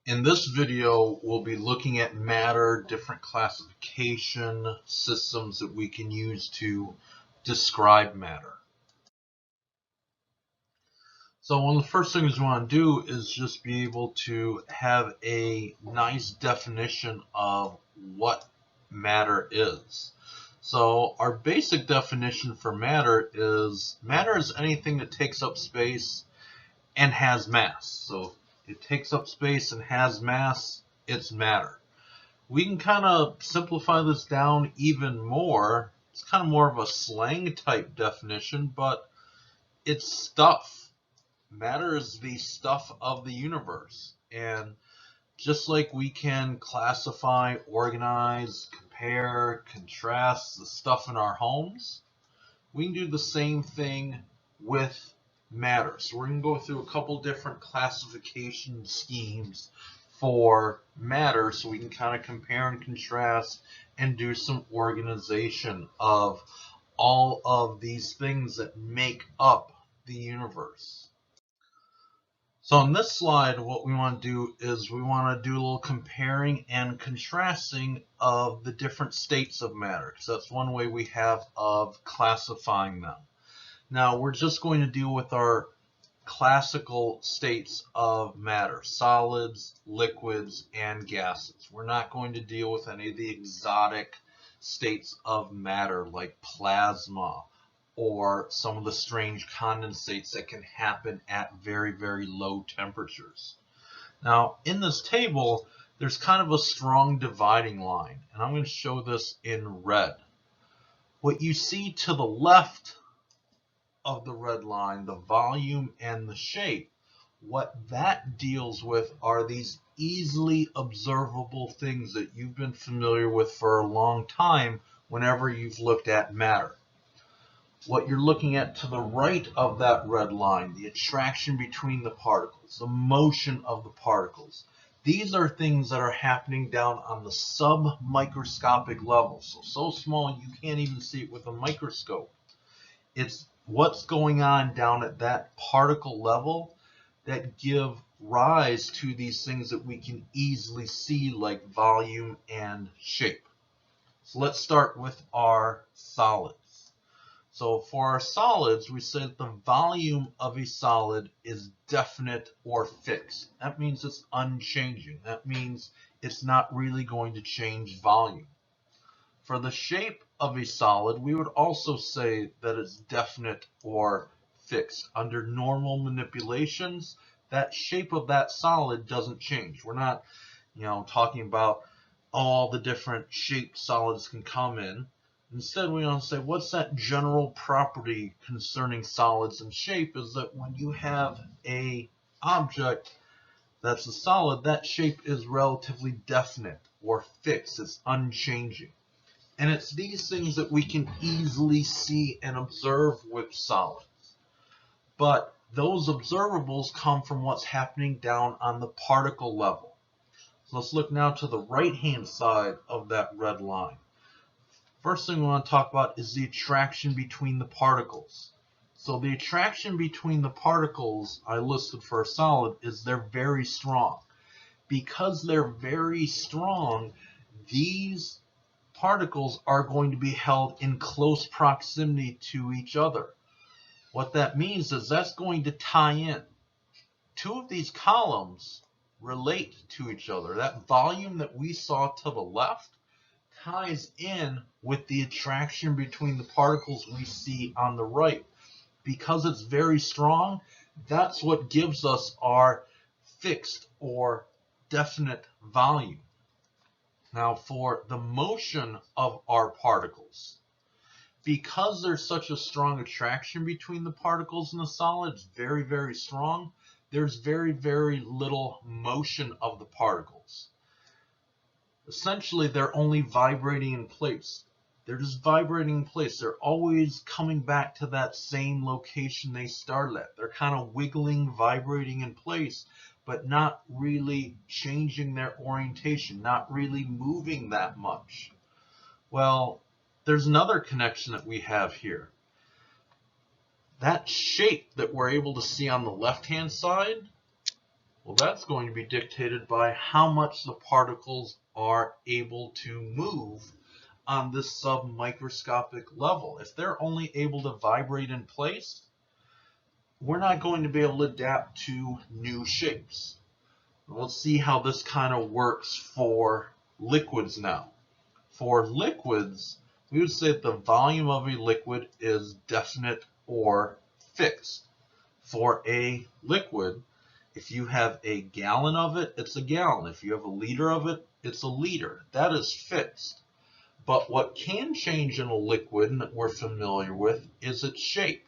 In this video, we'll be looking at matter, different classification systems that we can use to describe matter. So one of the first things we want to do is just be able to have a nice definition of what matter is. So our basic definition for matter is anything that takes up space and has mass. So it takes up space and has mass, it's matter. We can kind of simplify this down even more. It's kind of more of a slang type definition, but it's stuff. Matter is the stuff of the universe. And just like we can classify, organize, compare, contrast the stuff in our homes, we can do the same thing with matter. So we're going to go through a couple different classification schemes for matter so we can kind of compare and contrast and do some organization of all of these things that make up the universe. So on this slide, what we want to do is we want to do a little comparing and contrasting of the different states of matter, because that's one way we have of classifying them. Now we're just going to deal with our classical states of matter: solids, liquids, and gases. We're not going to deal with any of the exotic states of matter like plasma or some of the strange condensates that can happen at very, very low temperatures. Now, in this table, there's kind of a strong dividing line, and I'm going to show this in red. What you see to the left of the red line, the volume and the shape, what that deals with are these easily observable things that you've been familiar with for a long time whenever you've looked at matter. What you're looking at to the right of that red line, the attraction between the particles, the motion of the particles, these are things that are happening down on the submicroscopic level. So small you can't even see it with a microscope. It's what's going on down at that particle level that give rise to these things that we can easily see, like volume and shape. So let's start with our solids. So for our solids, we said the volume of a solid is definite or fixed. That means it's unchanging. That means it's not really going to change volume. For the shape of a solid, we would also say that it's definite or fixed. Under normal manipulations, that shape of that solid doesn't change. We're not, talking about all the different shaped solids can come in. Instead, we want to say, what's that general property concerning solids and shape is that when you have a object that's a solid, that shape is relatively definite or fixed. It's unchanging. And it's these things that we can easily see and observe with solids. But those observables come from what's happening down on the particle level. So let's look now to the right-hand side of that red line. First thing we want to talk about is the attraction between the particles. So the attraction between the particles I listed for a solid is they're very strong. Because they're very strong, these particles are going to be held in close proximity to each other. What that means is that's going to tie in. Two of these columns relate to each other. That volume that we saw to the left ties in with the attraction between the particles we see on the right. Because it's very strong, that's what gives us our fixed or definite volume. Now for the motion of our particles, because there's such a strong attraction between the particles in the solid, it's very, very strong, there's very, very little motion of the particles. Essentially, they're only vibrating in place. They're just vibrating in place. They're always coming back to that same location they started at. They're kind of wiggling, vibrating in place, but not really changing their orientation, not really moving that much. Well, there's another connection that we have here. That shape that we're able to see on the left-hand side, Well, that's going to be dictated by how much the particles are able to move on this submicroscopic level. If they're only able to vibrate in place, we're not going to be able to adapt to new shapes. Let's see how this kind of works for liquids now. For liquids, we would say that the volume of a liquid is definite or fixed. For a liquid, if you have a gallon of it, it's a gallon. If you have a liter of it, it's a liter. That is fixed. But what can change in a liquid that we're familiar with is its shape.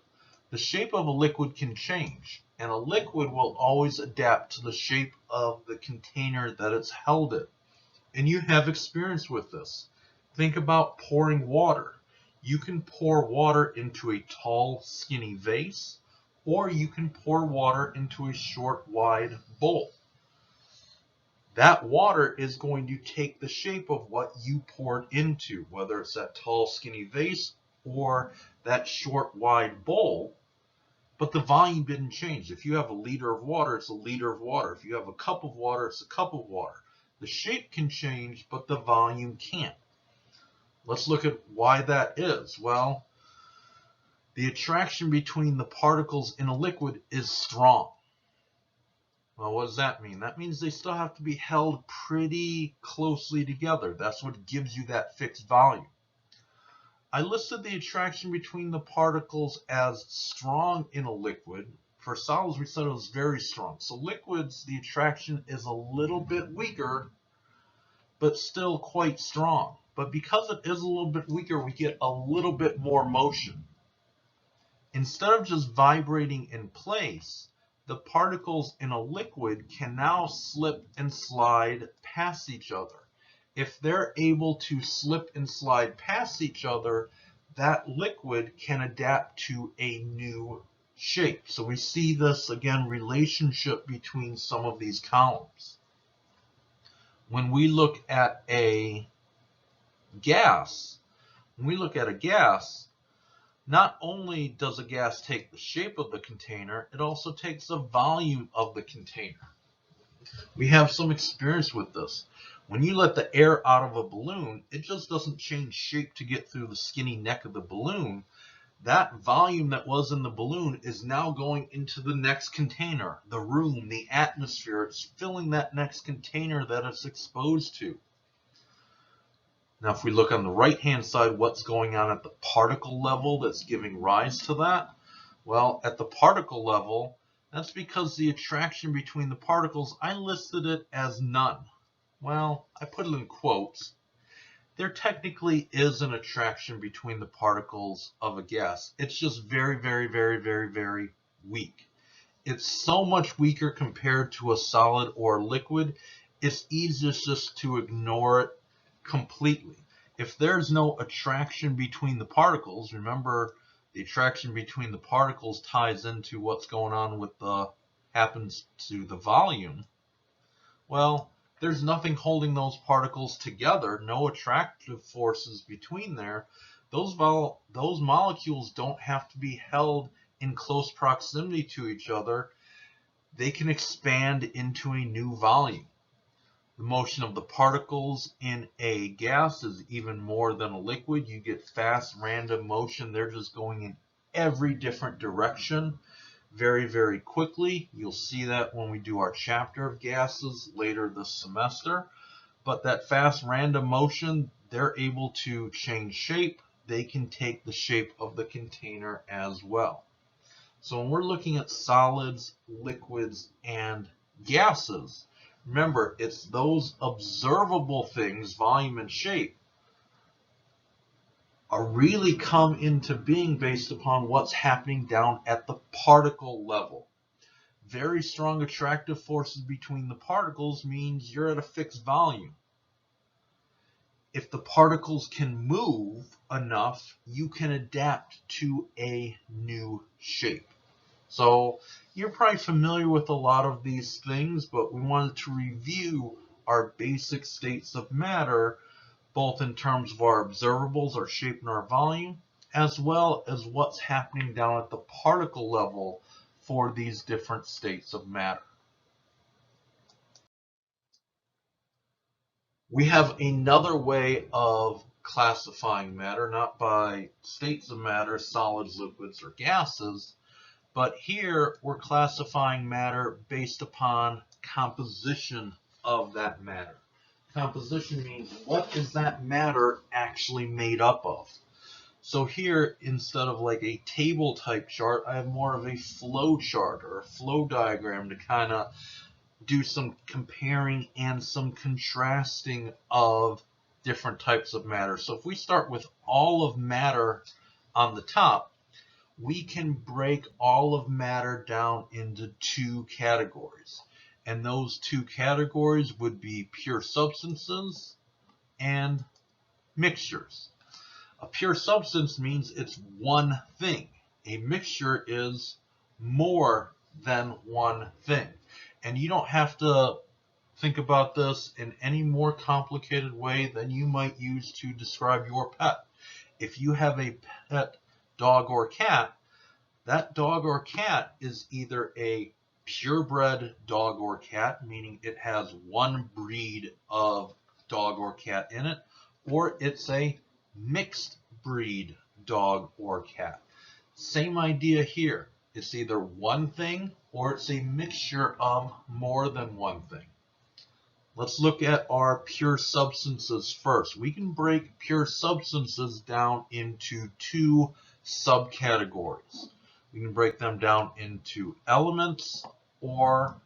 The shape of a liquid can change, and a liquid will always adapt to the shape of the container that it's held in. And you have experience with this. Think about pouring water. You can pour water into a tall, skinny vase, or you can pour water into a short, wide bowl. That water is going to take the shape of what you poured into, whether it's that tall, skinny vase or that short, wide bowl, but the volume didn't change. If you have a liter of water, it's a liter of water. If you have a cup of water, it's a cup of water. The shape can change, but the volume can't. Let's look at why that is. Well, the attraction between the particles in a liquid is strong. Well, what does that mean? That means they still have to be held pretty closely together. That's what gives you that fixed volume. I listed the attraction between the particles as strong in a liquid. For solids, we said it was very strong. So liquids, the attraction is a little bit weaker, but still quite strong. But because it is a little bit weaker, we get a little bit more motion. Instead of just vibrating in place, the particles in a liquid can now slip and slide past each other. If they're able to slip and slide past each other, that liquid can adapt to a new shape. So we see this, again, relationship between some of these columns. When we look at a gas, not only does a gas take the shape of the container, it also takes the volume of the container. We have some experience with this. When you let the air out of a balloon, it just doesn't change shape to get through the skinny neck of the balloon. That volume that was in the balloon is now going into the next container, the room, the atmosphere. It's filling that next container that it's exposed to. Now, if we look on the right-hand side, what's going on at the particle level that's giving rise to that? Well, at the particle level, that's because the attraction between the particles, I listed it as none. Well, I put it in quotes. There technically is an attraction between the particles of a gas. It's just very, very, very, very, very weak. It's so much weaker compared to a solid or liquid, it's easiest just to ignore it completely. If there's no attraction between the particles, remember the attraction between the particles ties into what's going on with happens to the volume. Well, there's nothing holding those particles together, no attractive forces between there. Those molecules don't have to be held in close proximity to each other. They can expand into a new volume. The motion of the particles in a gas is even more than a liquid. You get fast, random motion. They're just going in every different direction very, very quickly. You'll see that when we do our chapter of gases later this semester. But that fast, random motion, they're able to change shape. They can take the shape of the container as well. So when we're looking at solids, liquids, and gases, remember, it's those observable things, volume and shape, are really come into being based upon what's happening down at the particle level. Very strong attractive forces between the particles means you're at a fixed volume. If the particles can move enough, you can adapt to a new shape. So you're probably familiar with a lot of these things, but we wanted to review our basic states of matter, both in terms of our observables, our shape and our volume, as well as what's happening down at the particle level for these different states of matter. We have another way of classifying matter, not by states of matter, solids, liquids, or gases, but here we're classifying matter based upon composition of that matter. Composition means what is that matter actually made up of? So here, instead of like a table type chart, I have more of a flow chart or a flow diagram to kind of do some comparing and some contrasting of different types of matter. So if we start with all of matter on the top, we can break all of matter down into two categories. And those two categories would be pure substances and mixtures. A pure substance means it's one thing. A mixture is more than one thing. And you don't have to think about this in any more complicated way than you might use to describe your pet. If you have a pet dog or cat, that dog or cat is either a purebred dog or cat, meaning it has one breed of dog or cat in it, or it's a mixed breed dog or cat. Same idea here. It's either one thing or it's a mixture of more than one thing. Let's look at our pure substances first. We can break pure substances down into two subcategories. We can break them down into elements or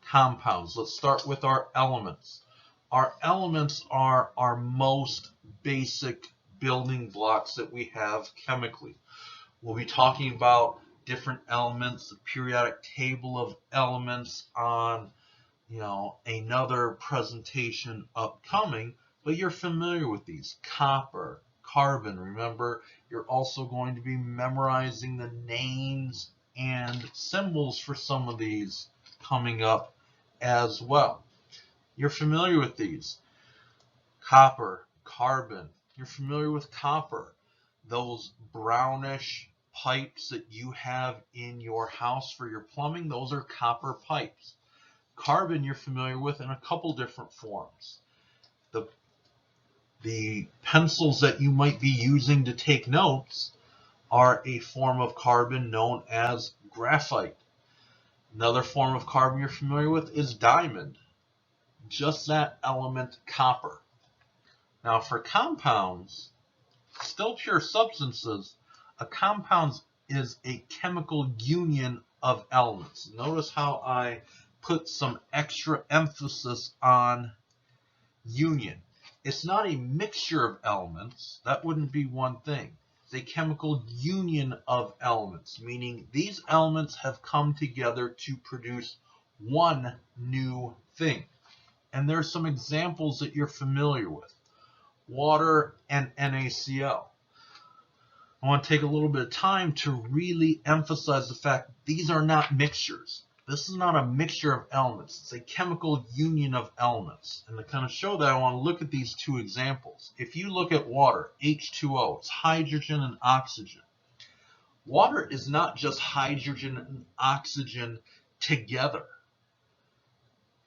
compounds. Let's start with our elements. Our elements are our most basic building blocks that we have chemically. We'll be talking about different elements, the periodic table of elements on another presentation upcoming, but you're familiar with these. Copper, carbon. Remember, you're also going to be memorizing the names and symbols for some of these coming up as well. You're familiar with these. Copper, carbon. You're familiar with copper. Those brownish pipes that you have in your house for your plumbing, those are copper pipes. Carbon you're familiar with in a couple different forms. The pencils that you might be using to take notes are a form of carbon known as graphite. Another form of carbon you're familiar with is diamond. Just that element copper. Now for compounds, still pure substances, a compound is a chemical union of elements. Notice how I put some extra emphasis on union. It's not a mixture of elements. That wouldn't be one thing. It's a chemical union of elements, meaning these elements have come together to produce one new thing. And there are some examples that you're familiar with. Water and NaCl. I want to take a little bit of time to really emphasize the fact these are not mixtures. This is not a mixture of elements. It's a chemical union of elements. And to kind of show that, I want to look at these two examples. If you look at water, H2O, it's hydrogen and oxygen. Water is not just hydrogen and oxygen together.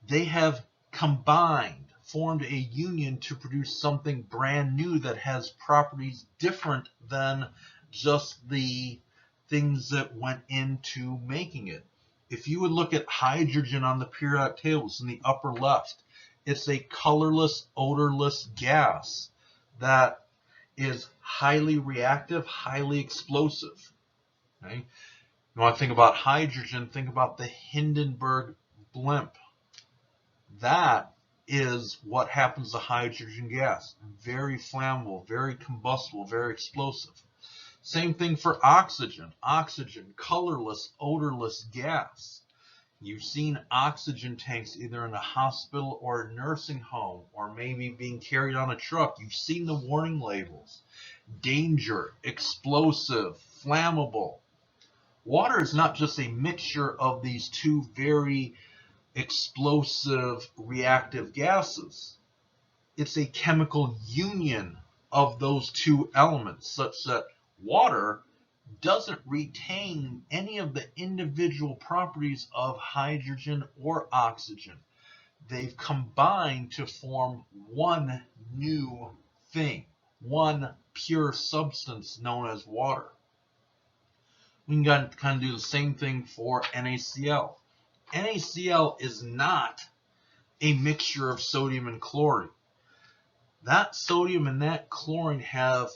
They have combined, formed a union to produce something brand new that has properties different than just the things that went into making it. If you would look at hydrogen on the periodic tables in the upper left, it's a colorless, odorless gas that is highly reactive, highly explosive. Okay? You want to think about hydrogen, think about the Hindenburg blimp. That is what happens to hydrogen gas. Very flammable, very combustible, very explosive. Same thing for oxygen. Oxygen, colorless, odorless gas. You've seen oxygen tanks either in a hospital or a nursing home, or maybe being carried on a truck. You've seen the warning labels. Danger, explosive, flammable. Water is not just a mixture of these two very explosive reactive gases. It's a chemical union of those two elements, such that water doesn't retain any of the individual properties of hydrogen or oxygen. they've combined to form one new thing, one pure substance known as water. We can kind of do the same thing for NaCl. NaCl is not a mixture of sodium and chlorine. That sodium and that chlorine have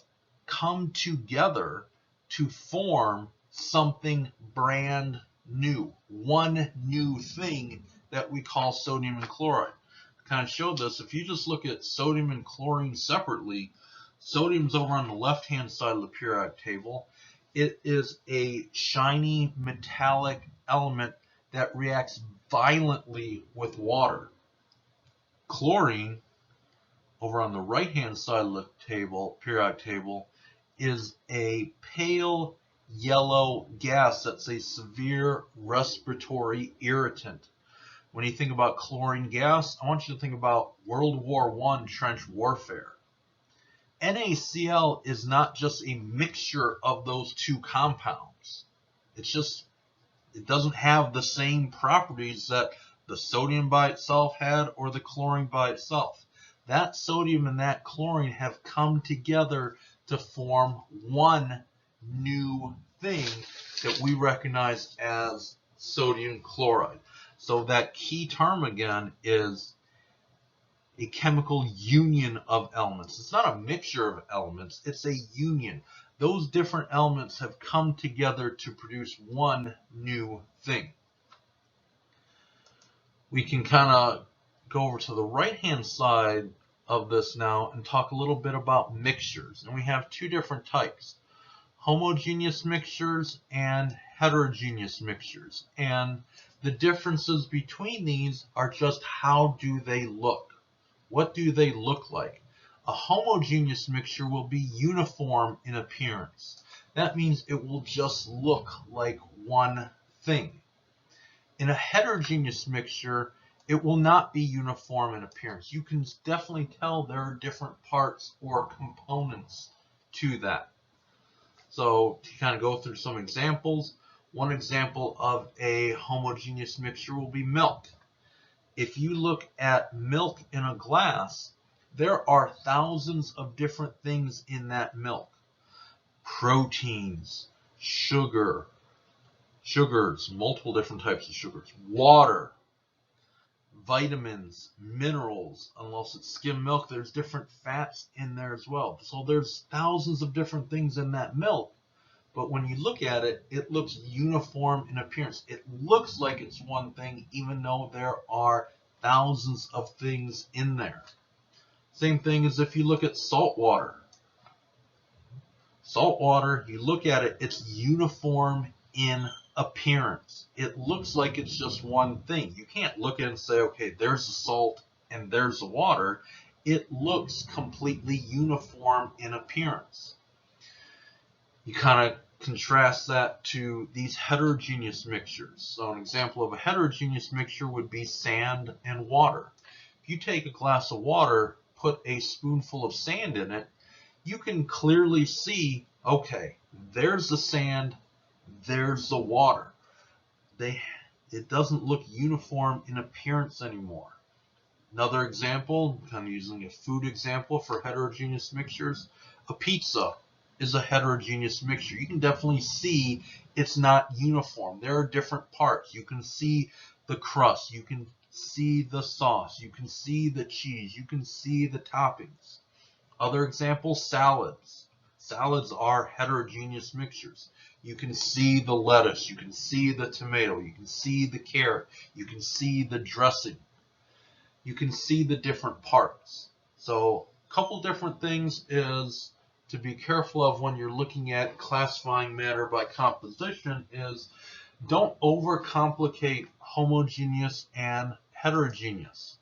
come together to form something brand new, one new thing that we call sodium and chloride. To kind of show this, if you just look at sodium and chlorine separately, sodium's over on the left-hand side of the periodic table. It is a shiny metallic element that reacts violently with water. Chlorine, over on the right-hand side of the periodic table, is a pale yellow gas that's a severe respiratory irritant. When you think about chlorine gas, I want you to think about World War I trench warfare. NaCl is not just a mixture of those two compounds. It doesn't have the same properties that the sodium by itself had or the chlorine by itself. That sodium and that chlorine have come together to form one new thing that we recognize as sodium chloride. So that key term again is a chemical union of elements. It's not a mixture of elements, it's a union. Those different elements have come together to produce one new thing. We can kind of go over to the right-hand side of this now and talk a little bit about mixtures. And we have two different types, homogeneous mixtures and heterogeneous mixtures. And the differences between these are just how do they look? What do they look like? A homogeneous mixture will be uniform in appearance. That means it will just look like one thing. In a heterogeneous mixture, it will not be uniform in appearance. You can definitely tell there are different parts or components to that. So to kind of go through some examples, one example of a homogeneous mixture will be milk. If you look at milk in a glass, there are thousands of different things in that milk. Proteins, sugars, multiple different types of sugars, water, vitamins, minerals. Unless it's skim milk, there's different fats in there as well. So there's thousands of different things in that milk. But when you look at it, it looks uniform in appearance. It looks like it's one thing, even though there are thousands of things in there. Same thing as if you look at salt water. Salt water, you look at it, it's uniform in appearance. It looks like it's just one thing. You can't look at it and say, okay, there's the salt and there's the water. It looks completely uniform in appearance. You kind of contrast that to these heterogeneous mixtures. So an example of a heterogeneous mixture would be sand and water. If you take a glass of water, put a spoonful of sand in it, you can clearly see, okay, there's the sand, there's the water. It doesn't look uniform in appearance anymore. Another example, kind of using a food example for heterogeneous mixtures, a pizza is a heterogeneous mixture. You can definitely see it's not uniform. There are different parts. You can see the crust. You can see the sauce. You can see the cheese. You can see the toppings. Other examples, salads. Salads are heterogeneous mixtures. You can see the lettuce. You can see the tomato. You can see the carrot. You can see the dressing. You can see the different parts. So a couple different things is to be careful of when you're looking at classifying matter by composition is don't overcomplicate homogeneous and heterogeneous.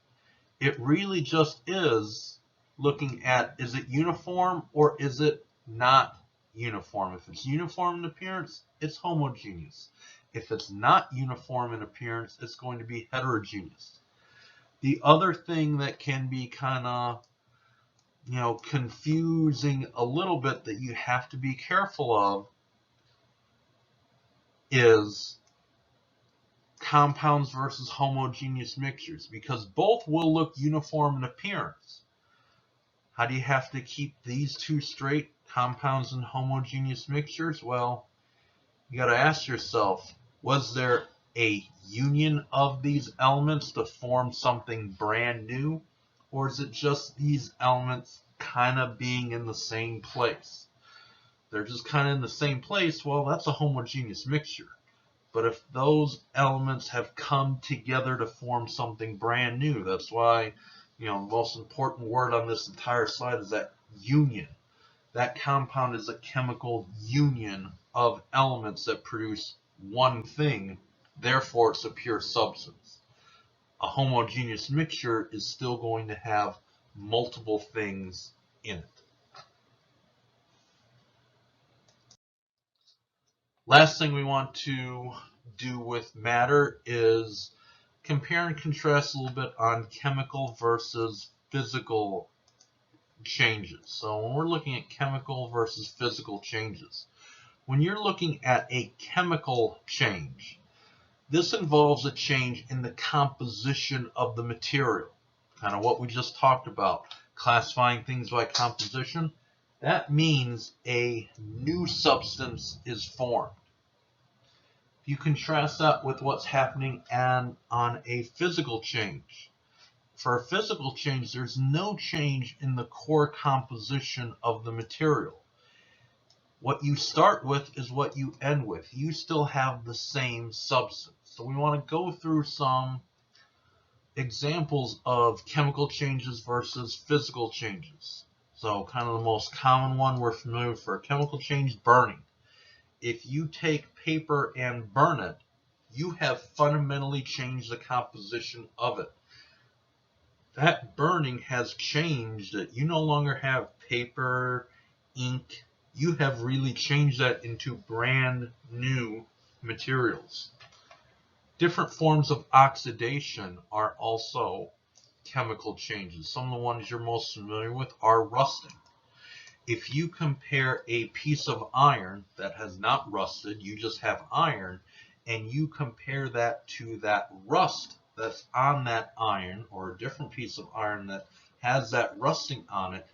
It really just is looking at, is it uniform or is it not uniform? If it's uniform in appearance, it's homogeneous. If it's not uniform in appearance, it's going to be heterogeneous. The other thing that can be kind of confusing a little bit that you have to be careful of is compounds versus homogeneous mixtures, because both will look uniform in appearance. How do you have to keep these two straight, compounds and homogeneous mixtures? Well, you got to ask yourself, was there a union of these elements to form something brand new? Or is it just these elements kind of being in the same place? They're just kind of in the same place. Well, that's a homogeneous mixture. But if those elements have come together to form something brand new, that's why, the most important word on this entire slide is that union. That compound is a chemical union of elements that produce one thing, therefore it's a pure substance. A homogeneous mixture is still going to have multiple things in it. Last thing we want to do with matter is compare and contrast a little bit on chemical versus physical changes. So when we're looking at chemical versus physical changes, when you're looking at a chemical change, this involves a change in the composition of the material. Kind of what we just talked about, classifying things by composition. That means a new substance is formed. You contrast that with what's happening on a physical change. For a physical change, there's no change in the core composition of the material. What you start with is what you end with. You still have the same substance. So we want to go through some examples of chemical changes versus physical changes. So kind of the most common one we're familiar with for a chemical change, burning. If you take paper and burn it, you have fundamentally changed the composition of it. That burning has changed it. You no longer have paper, ink. You have really changed that into brand new materials. Different forms of oxidation are also chemical changes. Some of the ones you're most familiar with are rusting. If you compare a piece of iron that has not rusted, you just have iron, and you compare that to that rust that's on that iron, or a different piece of iron that has that rusting on it,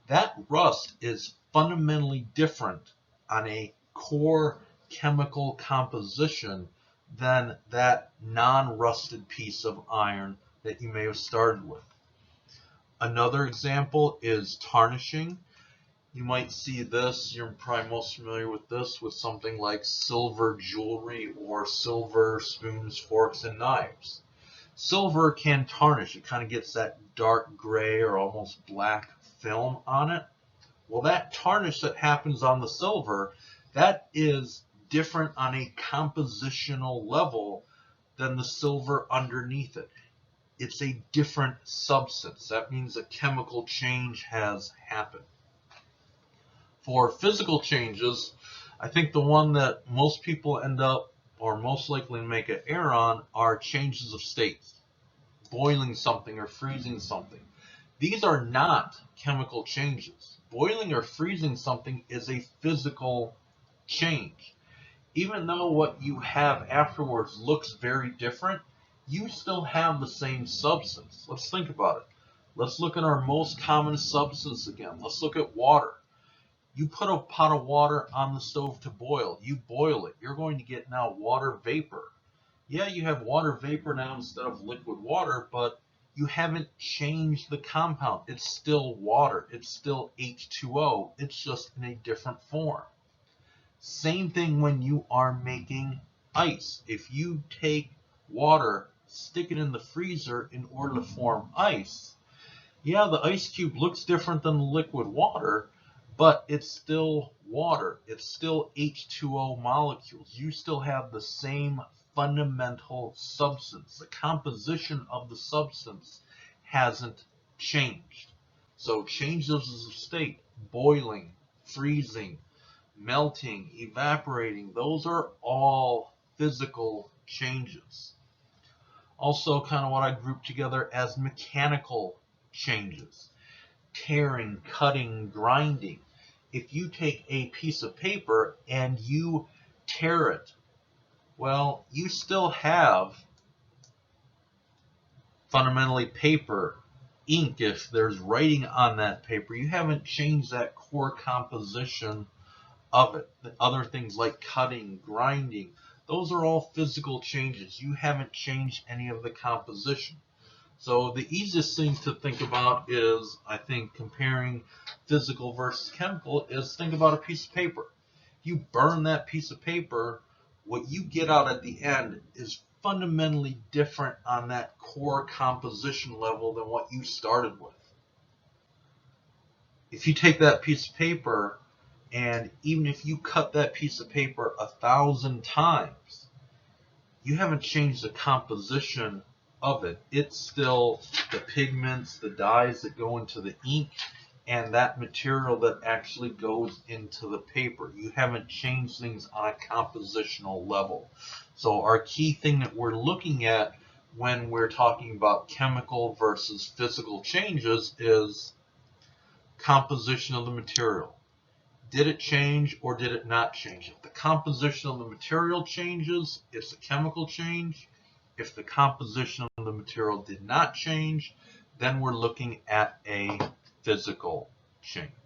that rust is fundamentally different on a core chemical composition than that non-rusted piece of iron that you may have started with. Another example is tarnishing. You might see this, you're probably most familiar with this, with something like silver jewelry or silver spoons, forks, and knives. Silver can tarnish. It kind of gets that dark gray or almost black film on it. Well, that tarnish that happens on the silver, that is different on a compositional level than the silver underneath it. It's a different substance. That means a chemical change has happened. For physical changes, I think the one that most people end up or most likely make an error on are changes of states. Boiling something or freezing something. These are not chemical changes. Boiling or freezing something is a physical change. Even though what you have afterwards looks very different, you still have the same substance. Let's think about it. Let's look at our most common substance again. Let's look at water. You put a pot of water on the stove to boil. You boil it. You're going to get now water vapor. Yeah, you have water vapor now instead of liquid water, but you haven't changed the compound. It's still water. It's still H2O. It's just in a different form. Same thing when you are making ice. If you take water, stick it in the freezer in order to form ice, yeah, the ice cube looks different than the liquid water, but it's still water. It's still H2O molecules. You still have the same fundamental substance. The composition of the substance hasn't changed. So changes of state, boiling, freezing, melting, evaporating, those are all physical changes. Also, kind of what I group together as mechanical changes. Tearing, cutting, grinding. If you take a piece of paper and you tear it Well, you still have fundamentally paper, ink, if there's writing on that paper. You haven't changed that core composition of it. The other things like cutting, grinding, those are all physical changes. You haven't changed any of the composition. So the easiest thing to think about is, I think, comparing physical versus chemical is think about a piece of paper. You burn that piece of paper, what you get out at the end is fundamentally different on that core composition level than what you started with. If you take that piece of paper, and even if you cut that piece of paper 1,000 times, you haven't changed the composition of it. It's still the pigments, the dyes that go into the ink, and that material that actually goes into the paper. You haven't changed things on a compositional level. So our key thing that we're looking at when we're talking about chemical versus physical changes is composition of the material. Did it change or did it not change? If the composition of the material changes, it's a chemical change. If the composition of the material did not change, then we're looking at a physical change.